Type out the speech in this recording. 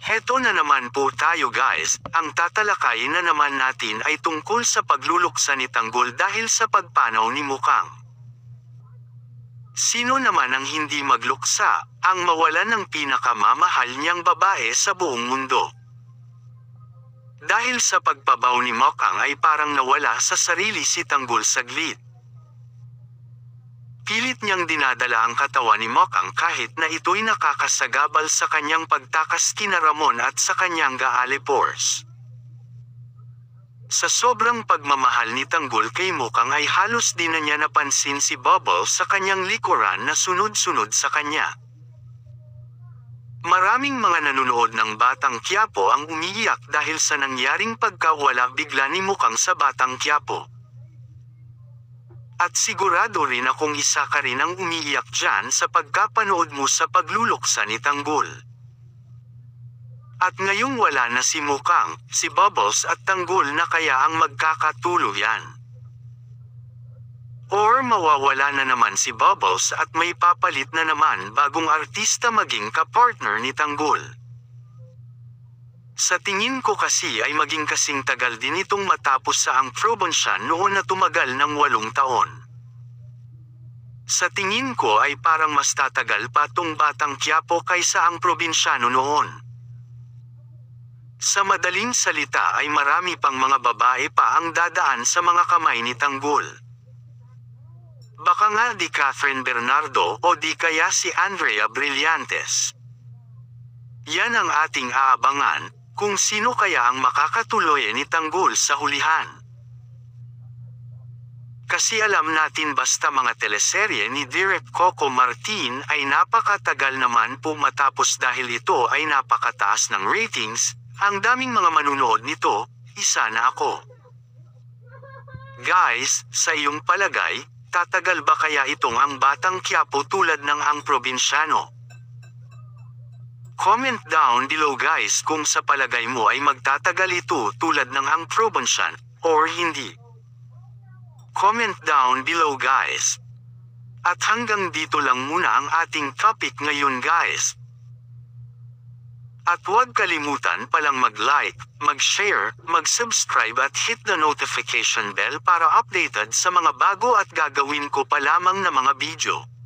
Heto na naman po tayo guys, ang tatalakayin na naman natin ay tungkol sa pagluluksa ni Tanggol dahil sa pagpanaw ni Mukang. Sino naman ang hindi magluksa, ang mawalan ng pinakamamahal niyang babae sa buong mundo? Dahil sa pagpabaw ni Mukang ay parang nawala sa sarili si Tanggol saglit. Pilit niyang dinadala ang katawan ni Mukang kahit na ito'y nakakasagabal sa kanyang pagtakas kina Ramon at sa kanyang Gaalipors. Sa sobrang pagmamahal ni Tanggol kay Mukang ay halos di na niya napansin si Bubbles sa kanyang likuran na sunod-sunod sa kanya. Maraming mga nanonood ng Batang Quiapo ang umiiyak dahil sa nangyaring pagkawala bigla ni Mukang sa Batang Quiapo. At sigurado rin akong isa ka rin ang umiiyak dyan sa pagkapanood mo sa pagluluksa ni Tanggol. At ngayong wala na si Mukang, si Bubbles at Tanggol na kaya ang magkakatuluyan. Or mawawala na naman si Bubbles at may papalit na naman bagong artista maging kapartner ni Tanggol. Sa tingin ko kasi ay maging kasing tagal din itong matapos sa ang probonsya noon na tumagal ng 8 taon. Sa tingin ko ay parang mas tatagal pa tong Batang Quiapo kaysa ang probinsyano noon. Sa madaling salita ay marami pang mga babae pa ang dadaan sa mga kamay ni Tanggol. Baka nga di Catherine Bernardo o di kaya si Andrea Brillantes. Yan ang ating aabangan, kung sino kaya ang makakatuloy ni Tanggol sa hulihan. Kasi alam natin basta mga teleserye ni Direk Coco Martin ay napakatagal naman po matapos dahil ito ay napakataas ng ratings, ang daming mga manunood nito, isa na ako. Guys, sa iyong palagay, tatagal ba kaya itong ang Batang Quiapo tulad ng ang probinsyano? Comment down below guys kung sa palagay mo ay magtatagal ito tulad ng ang probonsyan, or hindi. Comment down below guys. At hanggang dito lang muna ang ating topic ngayon guys. At huwag kalimutan palang mag-like, mag-share, mag-subscribe at hit the notification bell para updated sa mga bago at gagawin ko pa lamang na mga video.